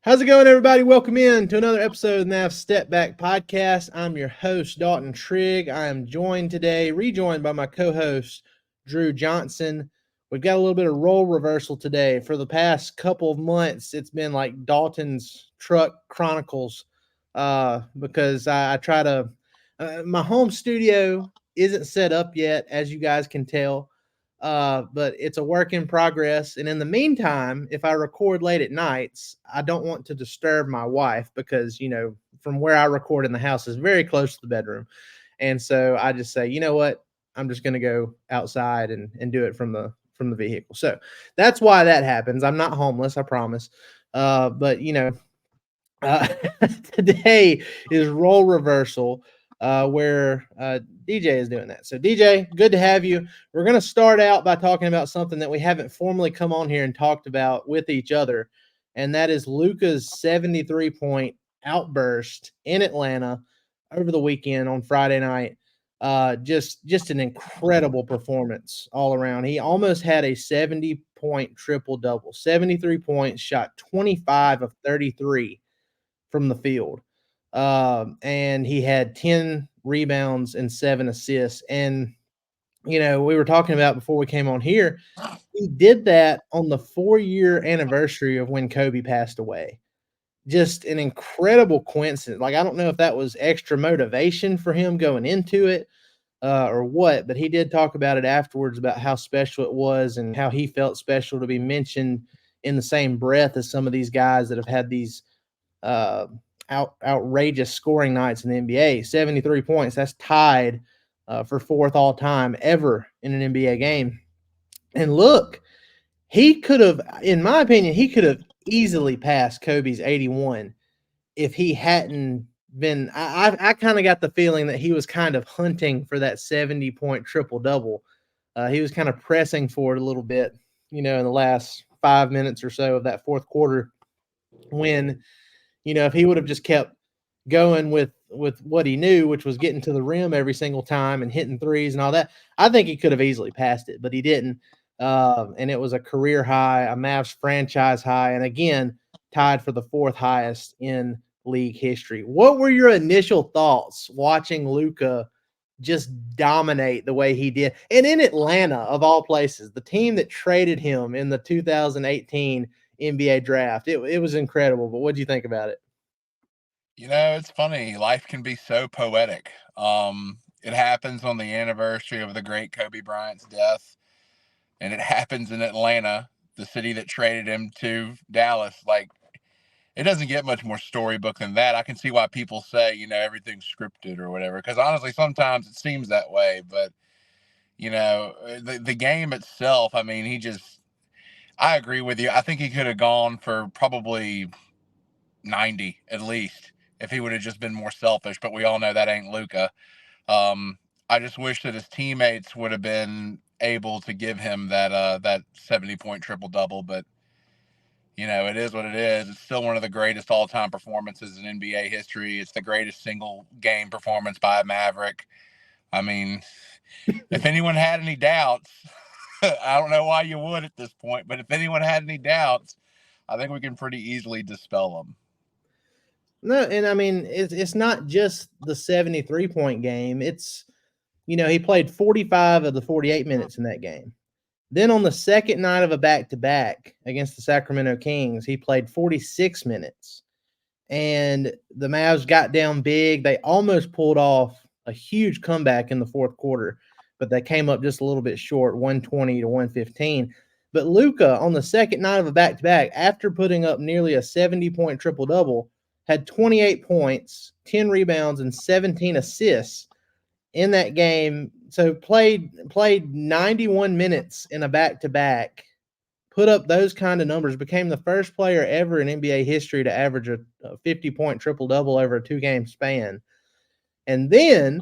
How's it going, everybody? Welcome in to another episode of the Mavs Step Back Podcast. I'm your host, Dalton Trigg. I am rejoined by my co-host, Drew Johnson. We've got a little bit of role reversal today. For the past couple of months, it's been like Dalton's Truck Chronicles because I try to my home studio isn't set up yet, as you guys can tell. But it's a work in progress. And in the meantime, if I record late at nights, I don't want to disturb my wife because, from where I record in the house is very close to the bedroom. And so I just say, you know what? I'm just going to go outside and do it from the vehicle. So that's why that happens. I'm not homeless, I promise. But uh, today is role reversal, where DJ is doing that. So, DJ, good to have you. We're going to start out by talking about something that we haven't formally come on here and talked about with each other, and that is Luka's 73-point outburst in Atlanta over the weekend on Friday night. Just an incredible performance all around. He almost had a 70-point triple double, 73 points, shot 25 of 33 from the field. And he had 10 rebounds and 7 assists. And, we were talking about before we came on here, he did that on the 4-year anniversary of when Kobe passed away. Just an incredible coincidence. Like, I don't know if that was extra motivation for him going into it or what, but he did talk about it afterwards about how special it was and how he felt special to be mentioned in the same breath as some of these guys that have had these uh, outrageous scoring nights in the NBA. 73 points. That's tied for fourth all time ever in an NBA game. And look, he could have, in my opinion, he could have easily passed Kobe's 81 if he hadn't been. I kind of got the feeling that he was kind of hunting for that 70-point triple double. He was kind of pressing for it a little bit, in the last 5 minutes or so of that fourth quarter when if he would have just kept going with what he knew, which was getting to the rim every single time and hitting threes and all that, I think he could have easily passed it, but he didn't. And it was a career high, a Mavs franchise high, and again, tied for the fourth highest in league history. What were your initial thoughts watching Luka just dominate the way he did? And in Atlanta, of all places, the team that traded him in the 2018 NBA draft. It was incredible, but what do you think about it? It's funny. Life can be so poetic. It happens on the anniversary of the great Kobe Bryant's death, and it happens in Atlanta, the city that traded him to Dallas. Like, it doesn't get much more storybook than that. I can see why people say, everything's scripted or whatever, because honestly, sometimes it seems that way. But, the game itself, I mean, I agree with you. I think he could have gone for probably 90 at least if he would have just been more selfish, but we all know that ain't Luka. I just wish that his teammates would have been able to give him that 70-point triple double, but it is what it is. It's still one of the greatest all-time performances in NBA history. It's the greatest single game performance by a Maverick. I mean, if anyone had any doubts, I don't know why you would at this point, but if anyone had any doubts, I think we can pretty easily dispel them. No, and I mean it's not just the 73-point game. It's he played 45 of the 48 minutes in that game. Then on the second night of a back-to-back against the Sacramento Kings, he played 46 minutes. And the Mavs got down big. They almost pulled off a huge comeback in the fourth quarter, but they came up just a little bit short, 120 to 115. But Luka, on the second night of a back-to-back, after putting up nearly a 70-point triple-double, had 28 points, 10 rebounds, and 17 assists in that game. So played 91 minutes in a back-to-back, put up those kind of numbers, became the first player ever in NBA history to average a 50-point triple-double over a 2-game span. And then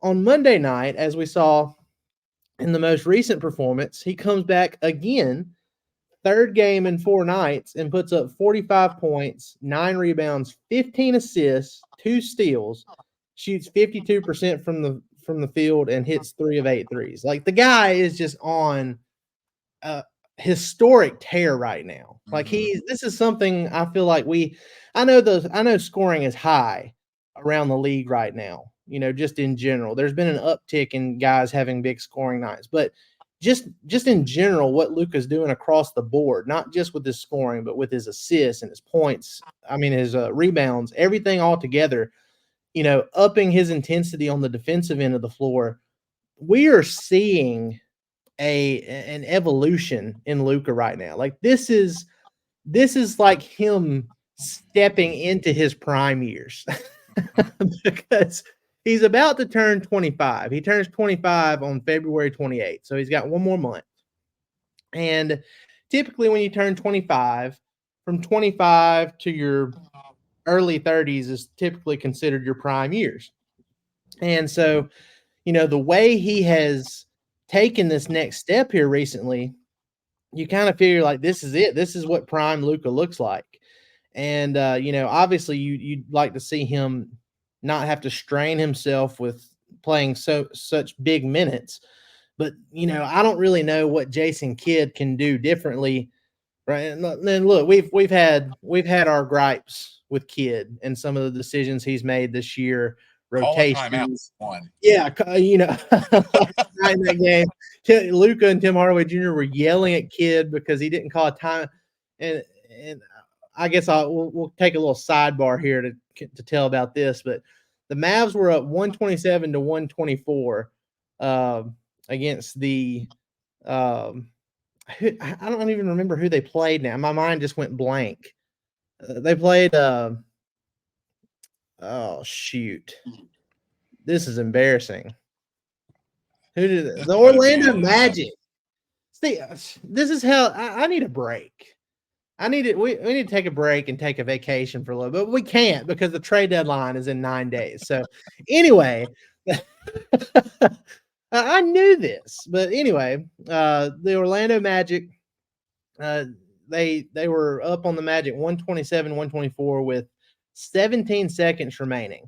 on Monday night, as we saw in the most recent performance, he comes back again, third game in 4 nights, and puts up 45 points, 9 rebounds, 15 assists, 2 steals, shoots 52% from the field, and hits 3 of 8 threes. Like, the guy is just on historic tear right now. Like Mhm. this is something I feel like I know scoring is high around the league right now, just in general. There's been an uptick in guys having big scoring nights, but just in general, what Luka's doing across the board, not just with his scoring, but with his assists and his points. I mean, his rebounds, everything all together, upping his intensity on the defensive end of the floor. We are seeing an evolution in Luka right now. Like this is like him stepping into his prime years because he's about to turn 25. He turns 25 on February 28th. So he's got one more month. And typically when you turn 25, from 25 to your early 30s is typically considered your prime years. And so, the way he has taken this next step here recently, you kind of figure like this is it. This is what prime Luka looks like. And obviously you'd like to see him not have to strain himself with playing such big minutes. But I don't really know what Jason Kidd can do differently. Right. And then look, we've had our gripes with Kidd and some of the decisions he's made this year, Call a timeout. rotations. One. Yeah, last night in that game, Luka and Tim Hardaway Jr. were yelling at Kidd because he didn't call a time. And I guess we'll take a little sidebar here to tell about this. But the Mavs were up 127 to 124 against the. I don't even remember who they played now. My mind just went blank. They played. Oh shoot, this is embarrassing. Who did the Orlando Magic? See, this is how I need a break. I need it. We need to take a break and take a vacation for a little bit. But we can't because the trade deadline is in 9 days. So anyway, I knew this, but anyway, the Orlando Magic, they were up on the Magic 127-124 with 17 seconds remaining,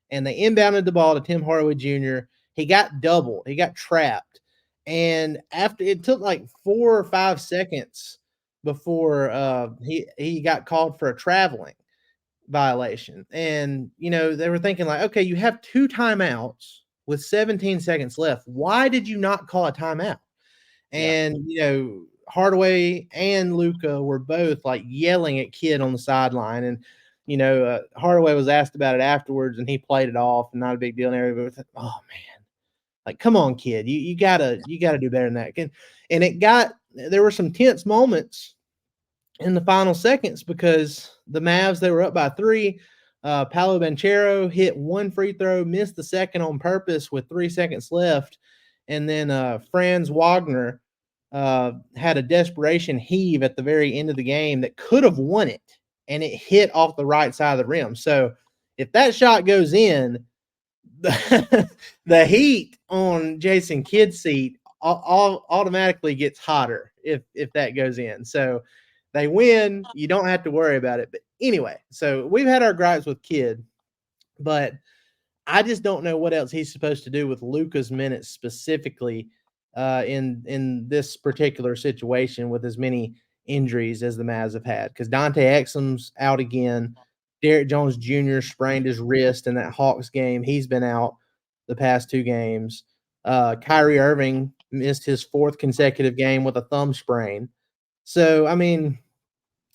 and they inbounded the ball to Tim Hardaway Jr. He got doubled. He got trapped, and after it took like 4 or 5 seconds before he got called for a traveling violation. And they were thinking like, okay, you have 2 timeouts with 17 seconds left. Why did you not call a timeout? And Hardaway and Luka were both like yelling at Kidd on the sideline, and Hardaway was asked about it afterwards, and he played it off, and not a big deal. And everybody was like, "Oh man, like come on, Kidd, you gotta do better than that." And there were some tense moments in the final seconds because the Mavs, they were up by 3. Paolo Banchero hit 1 free throw, missed the second on purpose with 3 seconds left, and then Franz Wagner had a desperation heave at the very end of the game that could have won it, and it hit off the right side of the rim. So if that shot goes in, the heat on Jason Kidd's seat automatically gets hotter if that goes in. So they win. You don't have to worry about it. But anyway, so we've had our gripes with Kidd, but I just don't know what else he's supposed to do with Luka's minutes specifically in this particular situation with as many injuries as the Mavs have had. Because Dante Exum's out again. Derrick Jones Jr. sprained his wrist in that Hawks game. He's been out the past 2 games. Kyrie Irving missed his 4th consecutive game with a thumb sprain. So, I mean,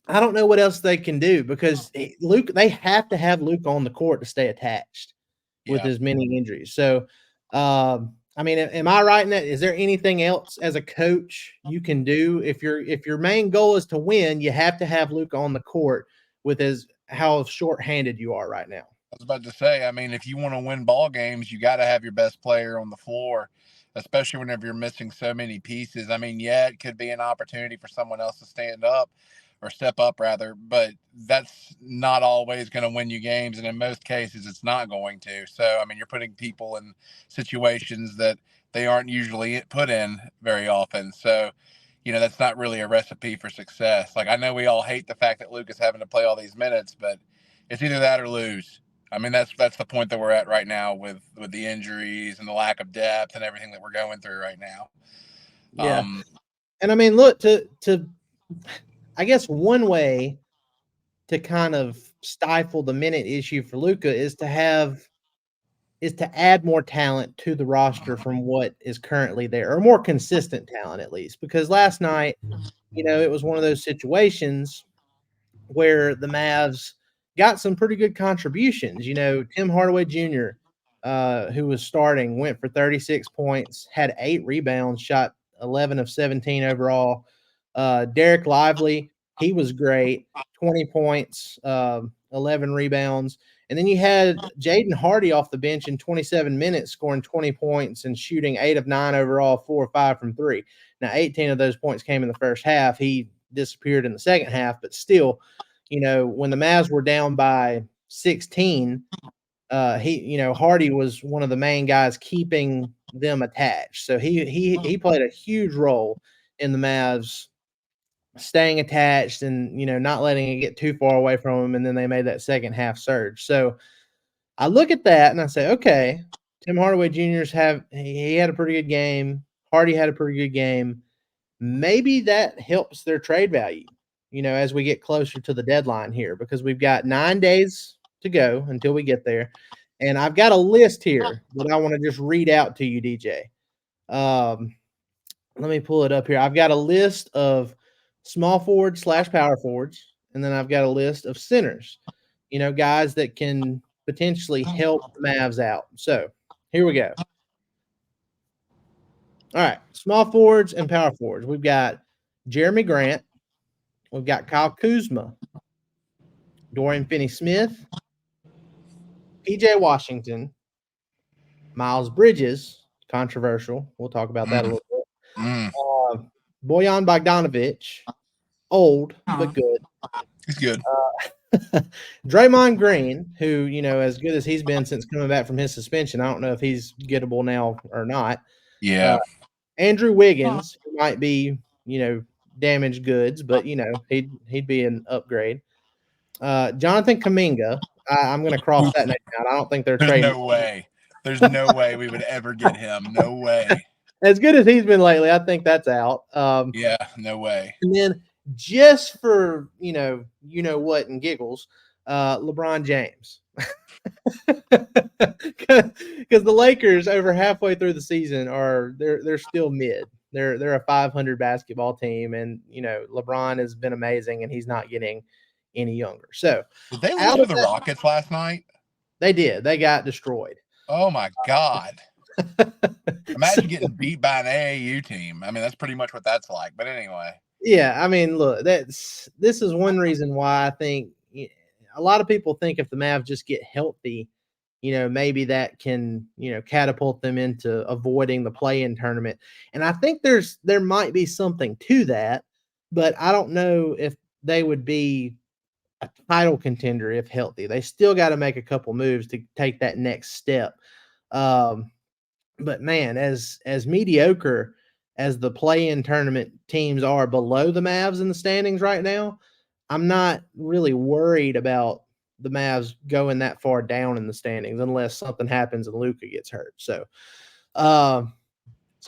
I don't know what else they can do because they have to have Luke on the court to stay attached with as many injuries. So, I mean, am I right in that? Is there anything else as a coach you can do if your main goal is to win? You have to have Luke on the court with how shorthanded you are right now. I was about to say, I mean, if you want to win ball games, you got to have your best player on the floor, especially whenever you're missing so many pieces. I mean, it could be an opportunity for someone else to stand up or step up rather, but that's not always going to win you games. And in most cases, it's not going to. So, I mean, you're putting people in situations that they aren't usually put in very often. So, that's not really a recipe for success. Like, I know we all hate the fact that Luke is having to play all these minutes, but it's either that or lose. I mean, that's the point that we're at right now with the injuries and the lack of depth and everything that we're going through right now. Yeah. And I mean, look, I guess one way to kind of stifle the minute issue for Luka is to add more talent to the roster from what is currently there, or more consistent talent at least. Because last night, it was one of those situations where the Mavs got some pretty good contributions. Tim Hardaway Jr., who was starting, went for 36 points, had 8 rebounds, shot 11 of 17 overall. Derek Lively, he was great, 20 points, 11 rebounds. And then you had Jaden Hardy off the bench in 27 minutes, scoring 20 points and shooting 8 of 9 overall, 4 or 5 from 3. Now, 18 of those points came in the first half. He disappeared in the second half, but still, when the Mavs were down by 16, Hardy was one of the main guys keeping them attached. So he played a huge role in the Mavs staying attached and, not letting it get too far away from him. And then they made that second half surge. So I look at that and I say, okay, Tim Hardaway Jr.'s he had a pretty good game. Hardy had a pretty good game. Maybe that helps their trade value, as we get closer to the deadline here, because we've got 9 days to go until we get there. And I've got a list here that I want to just read out to you, DJ. Let me pull it up here. I've got a list of small forwards / power forwards, and then I've got a list of centers, guys that can potentially help the Mavs out. So here we go. All right, small forwards and power forwards. We've got Jeremy Grant. We've got Kyle Kuzma, Dorian Finney-Smith, P.J. Washington, Miles Bridges, controversial. We'll talk about that a little bit. Bojan Bogdanovic, old but good. He's good. Draymond Green, who, as good as he's been since coming back from his suspension, I don't know if he's gettable now or not. Yeah. Andrew Wiggins, who might be, damaged goods, but, he'd be an upgrade. Jonathan Kuminga, I'm going to cross that name out. I don't think they're There's trading. no way. There's no way we would ever get him. No way. As good as he's been lately, I think that's out. Yeah, no way. And then just for, what and giggles, LeBron James. Because the Lakers over halfway through the season they're still mid. They're a 500 basketball team, and LeBron has been amazing, and he's not getting any younger. So did they lose to the Rockets last night? They did. They got destroyed. Oh my God! Imagine getting beat by an AAU team. I mean, that's pretty much what that's like. But anyway. Yeah, I mean, look, this is one reason why I think a lot of people think if the Mavs just get healthy, maybe that can, catapult them into avoiding the play-in tournament. And I think there might be something to that, but I don't know if they would be a title contender if healthy. They still got to make a couple moves to take that next step. But man, as mediocre as the play-in tournament teams are below the Mavs in the standings right now, I'm not really worried about the Mavs going that far down in the standings unless something happens and Luka gets hurt. So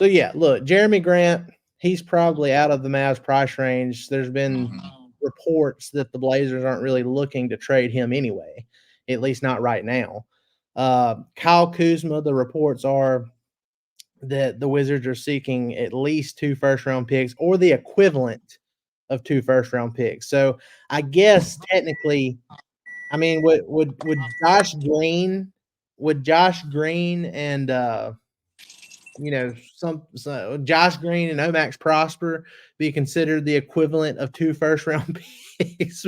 yeah, look, Jeremy Grant, he's probably out of the Mavs price range. There's been reports that the Blazers aren't really looking to trade him anyway, at least not right now. Kyle Kuzma, the reports are that the Wizards are seeking at least 2 first-round picks or the equivalent of 2 first-round picks. So I guess technically, I mean, would Josh Green and Josh Green and Omax Prosper be considered the equivalent of 2 first-round picks?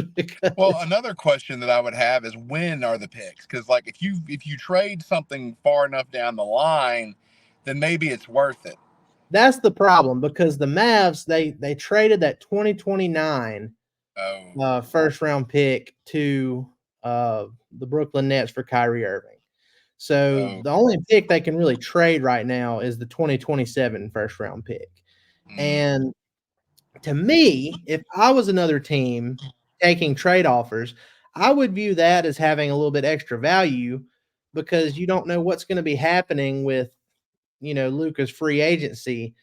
Well, another question that I would have is, when are the picks? Because like if you trade something far enough down the line, then maybe it's worth it. That's the problem, because the Mavs, they traded that 2029 first round pick to the Brooklyn Nets for Kyrie Irving. So the only pick they can really trade right now is the 2027 first round pick. And to me, if I was another team taking trade offers, I would view that as having a little bit extra value, because you don't know what's going to be happening with Luka's free agency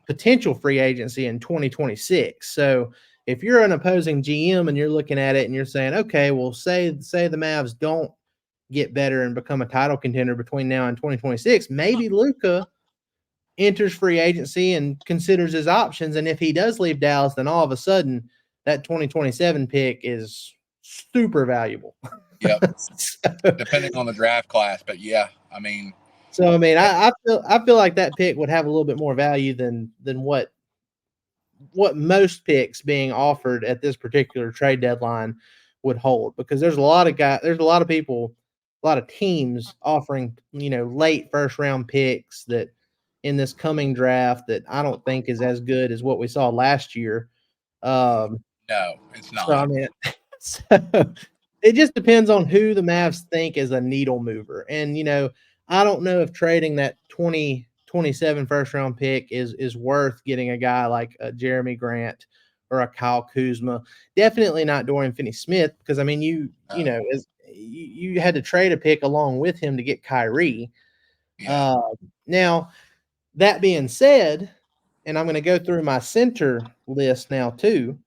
potential free agency in 2026. So if you're an opposing GM and you're looking at it and you're saying, okay, well, say the Mavs don't get better and become a title contender between now and 2026, maybe Luka enters free agency and considers his options. And if he does leave Dallas, then all of a sudden that 2027 pick is super valuable. Yep. Depending on the draft class, but yeah, I mean. So I mean, I feel like that pick would have a little bit more value than what most picks being offered at this particular trade deadline would hold, because there's a lot of people, a lot of teams offering, late first round picks that in this coming draft that I don't think is as good as what we saw last year. No, it's not. So I mean, so it just depends on who the Mavs think is a needle mover. And, I don't know if trading that 2027 first round pick is worth getting a guy like a Jeremy Grant or a Kyle Kuzma. Definitely not Dorian Finney-Smith, because I mean, you had to trade a pick along with him to get Kyrie. Yeah. Now, that being said, and I'm going to go through my center list now too.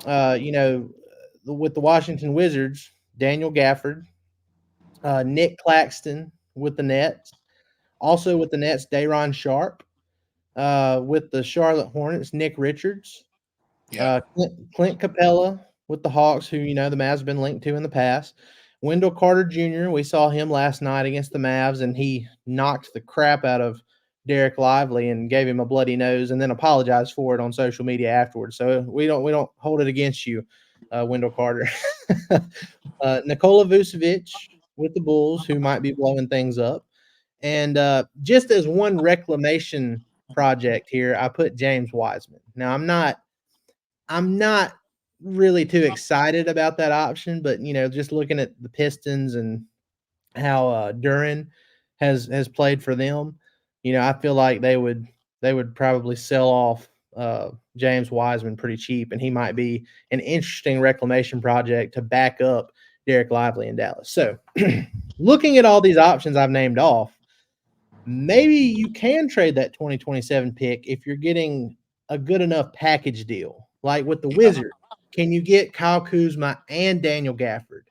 With the Washington Wizards, Daniel Gafford, Nick Claxton with the Nets. Also with the Nets, Day'Ron Sharpe. With the Charlotte Hornets, Nick Richards. Yeah. Clint Capella with the Hawks, who, the Mavs have been linked to in the past. Wendell Carter Jr., we saw him last night against the Mavs, and he knocked the crap out of Derek Lively and gave him a bloody nose and then apologized for it on social media afterwards. So we don't hold it against you, Wendell Carter. Nikola Vucevic with the Bulls, who might be blowing things up. And just as one reclamation project here, I put James Wiseman. Now, I'm not really too excited about that option, but just looking at the Pistons and how Duran has played for them, I feel like they would probably sell off James Wiseman pretty cheap, and he might be an interesting reclamation project to back up Derek Lively in Dallas. So, looking at all these options I've named off, maybe you can trade that 2027 pick if you're getting a good enough package deal. Like with the Wizards, can you get Kyle Kuzma and Daniel Gafford?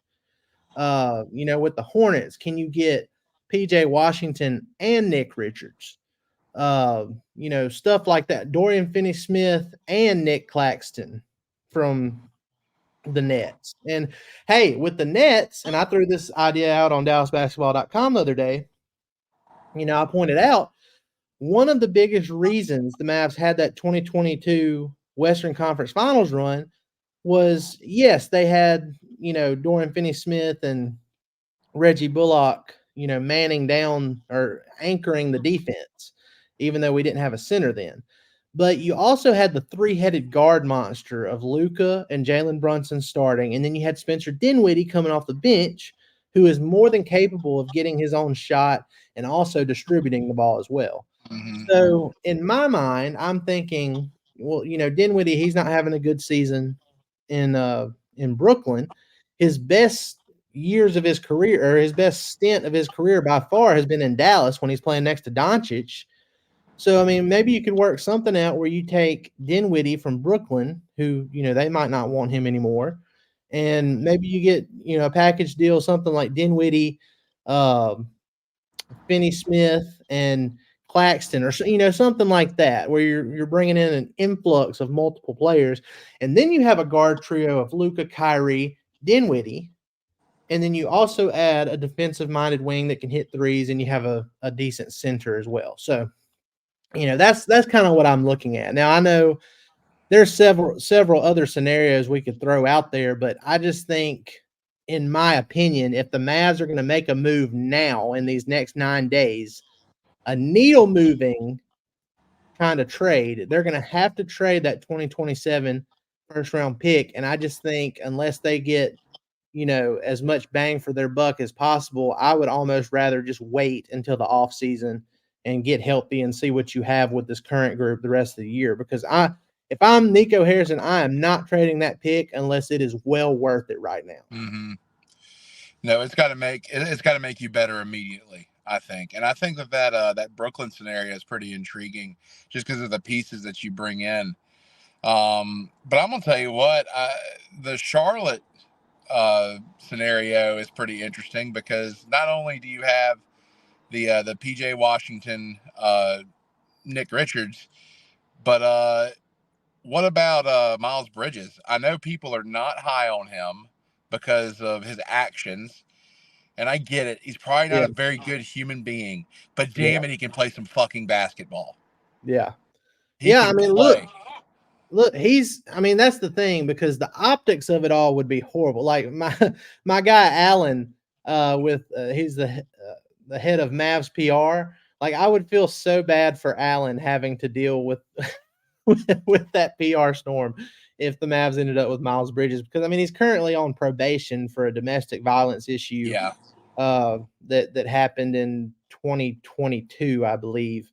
With the Hornets, can you get PJ Washington and Nick Richards? Stuff like that. Dorian Finney-Smith and Nick Claxton from the Nets. And hey, with the Nets, and I threw this idea out on DallasBasketball.com the other day, I pointed out one of the biggest reasons the Mavs had that 2022 Western Conference Finals run was, yes, they had, Dorian Finney-Smith and Reggie Bullock, manning down or anchoring the defense, even though we didn't have a center then. But you also had the three-headed guard monster of Luka and Jalen Brunson starting, and then you had Spencer Dinwiddie coming off the bench, who is more than capable of getting his own shot and also distributing the ball as well. Mm-hmm. So in my mind, I'm thinking, well, Dinwiddie, he's not having a good season in Brooklyn. His best years of his career, or his best stint of his career by far, has been in Dallas when he's playing next to Doncic. So, I mean, maybe you could work something out where you take Dinwiddie from Brooklyn, who, they might not want him anymore, and maybe you get, a package deal, something like Dinwiddie, Finney-Smith, and Claxton, or something like that, where you're bringing in an influx of multiple players, and then you have a guard trio of Luka, Kyrie, Dinwiddie, and then you also add a defensive-minded wing that can hit threes, and you have a decent center as well. So, that's kind of what I'm looking at. Now, I know there's several other scenarios we could throw out there, but I just think, in my opinion, if the Mavs are going to make a move now in these next 9 days, a needle moving kind of trade, they're going to have to trade that 2027 first round pick. And I just think unless they get, as much bang for their buck as possible, I would almost rather just wait until the off season and get healthy and see what you have with this current group the rest of the year. Because if I'm Nico Harrison, I am not trading that pick unless it is well worth it right now. Mm-hmm. No, it's got to make you better immediately. I think, and I think that Brooklyn scenario is pretty intriguing, just because of the pieces that you bring in. But I'm gonna tell you what, the Charlotte scenario is pretty interesting, because not only do you have the PJ Washington, Nick Richards, but what about Miles Bridges? I know people are not high on him because of his actions, and I get it. He's probably not Yeah, a very good human being, but yeah, damn it, he can play some fucking basketball. yeah, He yeah. I can mean, play. look, I mean, that's the thing, because the optics of it all would be horrible. Like my guy Allen, he's the head of Mavs PR. Like, I would feel so bad for Allen having to deal with with that PR storm if the Mavs ended up with Miles Bridges, because I mean, he's currently on probation for a domestic violence issue Yeah, that happened in 2022, I believe.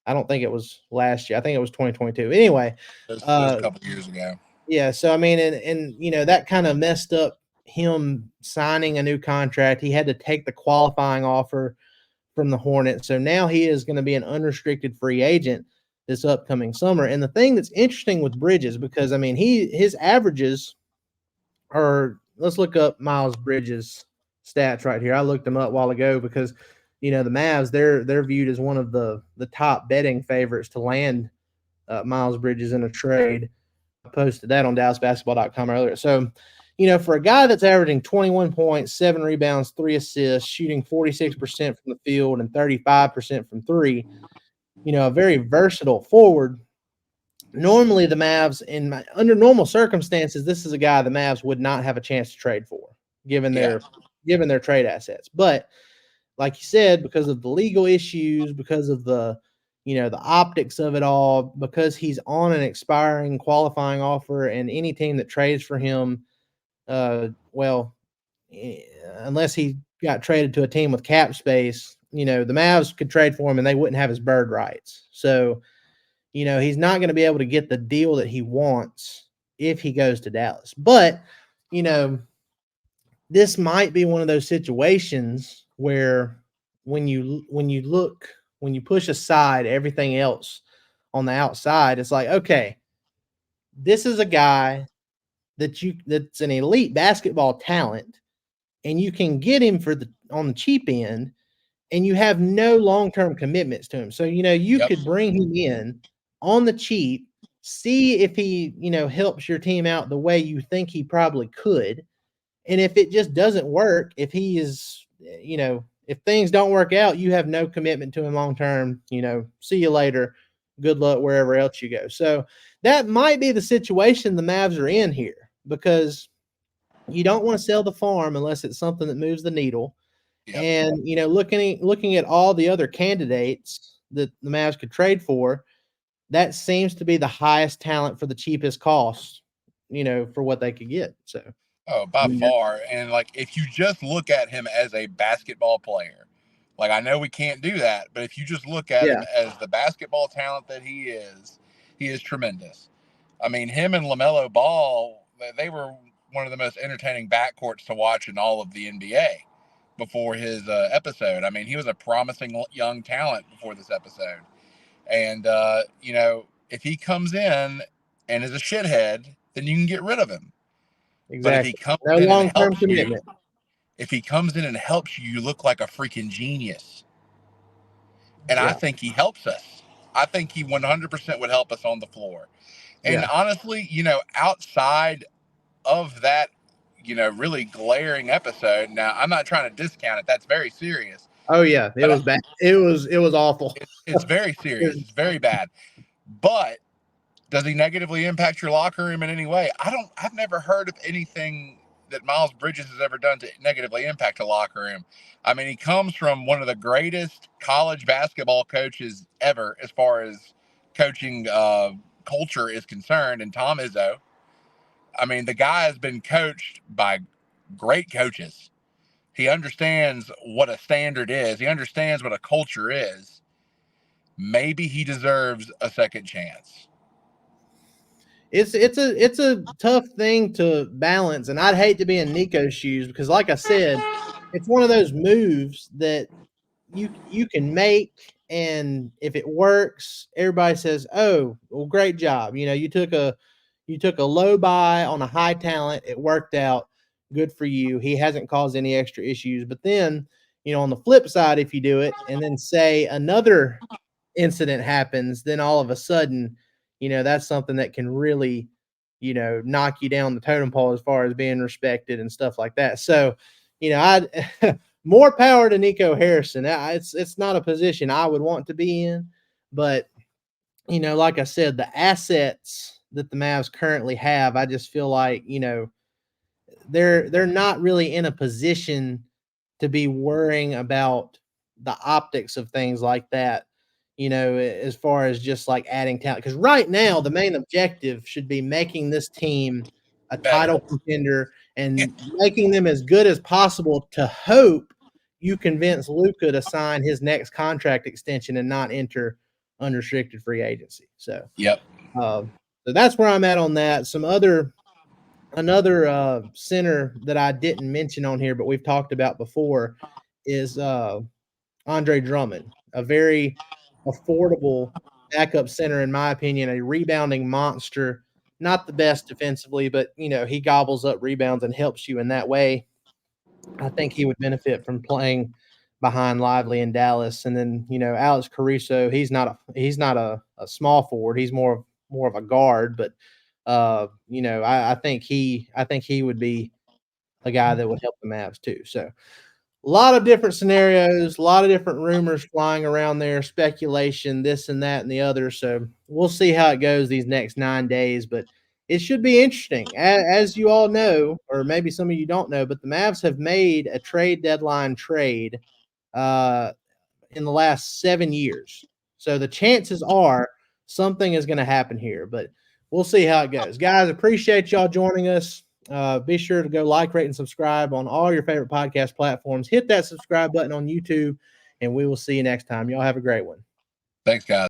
I don't think it was last year. I think it was 2022. Anyway, it was a uh, couple years ago. yeah. So I mean, and that kind of messed up him signing a new contract. He had to take the qualifying offer from the Hornets. So now he is going to be an unrestricted free agent this upcoming summer. And the thing that's interesting with Bridges, because I mean, his averages are, let's look up Miles Bridges stats right here. I looked them up a while ago because the Mavs, they're viewed as one of the top betting favorites to land Miles Bridges in a trade. I posted that on DallasBasketball.com earlier. So, for a guy that's averaging 21 points, 7 rebounds, 3 assists, shooting 46% from the field and 35% from three, a very versatile forward. Normally, the Mavs, under normal circumstances, this is a guy the Mavs would not have a chance to trade for, given Yeah. their trade assets. But like you said, because of the legal issues, because of the optics of it all, because he's on an expiring qualifying offer, and any team that trades for him, well, unless he got traded to a team with cap space, the Mavs could trade for him and they wouldn't have his bird rights. So, he's not going to be able to get the deal that he wants if he goes to Dallas. But, you know, this might be one of those situations where when you push aside everything else on the outside, it's like, okay, this is a guy that's an elite basketball talent, and you can get him on the cheap end, and you have no long-term commitments to him. So, you Yep. could bring him in on the cheap, see if he, helps your team out the way you think he probably could. And if it just doesn't work, if he is, if things don't work out, you have no commitment to him long term. See you later. Good luck wherever else you go. So that might be the situation the Mavs are in here, because you don't want to sell the farm unless it's something that moves the needle. Yep. And looking at all the other candidates that the Mavs could trade for, that seems to be the highest talent for the cheapest cost, for what they could get. So, Oh, I by mean, far. And like, if you just look at him as a basketball player, like, I know we can't do that, but if you just look at yeah, him as the basketball talent that he is tremendous. I mean, him and LaMelo Ball, they were one of the most entertaining backcourts to watch in all of the NBA before his episode. I mean, he was a promising young talent before this episode. And, if he comes in and is a shithead, then you can get rid of him. But if he exactly. comes No in and long term helps you, commitment. you look like a freaking genius. And I Yeah, think he helps us. I think he 100% would help us on the floor. And yeah. honestly, outside of that, really glaring episode, now I'm not trying to discount it. That's very serious. Oh yeah, it But was bad. It was awful. it's very serious. It's very bad. But does he negatively impact your locker room in any way? I've never heard of anything that Miles Bridges has ever done to negatively impact a locker room. I mean, he comes from one of the greatest college basketball coaches ever as far as coaching culture is concerned, and Tom Izzo. I mean, the guy has been coached by great coaches. He understands what a standard is. He understands what a culture is. Maybe he deserves a second chance. It's a tough thing to balance, and I'd hate to be in Nico's shoes, because, like I said, it's one of those moves that you can make, and if it works, everybody says, "Oh, well, great job." You took a low buy on a high talent. It worked out. Good for you. He hasn't caused any extra issues. But then, on the flip side, if you do it and then say another incident happens, then all of a sudden, that's something that can really, knock you down the totem pole as far as being respected and stuff like that. So, I more power to Nico Harrison. It's not a position I would want to be in, but like I said, the assets that the Mavs currently have, I just feel like, they're not really in a position to be worrying about the optics of things like that, as far as just like adding talent. Because right now, the main objective should be making this team a Better. title contender and making them as good as possible to hope you convince Luka to sign his next contract extension and not enter unrestricted free agency. So, Yep. so that's where I'm at on that. Another center that I didn't mention on here, but we've talked about before, is Andre Drummond, a very affordable backup center, in my opinion, a rebounding monster. Not the best defensively, but he gobbles up rebounds and helps you in that way. I think he would benefit from playing behind Lively in Dallas. And then, Alex Caruso, he's not a small forward. He's more of a guard, but I think he would be a guy that would help the Mavs too. So a lot of different scenarios, a lot of different rumors flying around there, speculation, this and that and the other. So we'll see how it goes these next 9 days, but it should be interesting. As you all know, or maybe some of you don't know, but the Mavs have made a trade deadline trade uh, in the last 7 years. So the chances are something is going to happen here, but we'll see how it goes. Guys, appreciate y'all joining us. Be sure to go like, rate, and subscribe on all your favorite podcast platforms. Hit that subscribe button on YouTube, and we will see you next time. Y'all have a great one. Thanks, guys.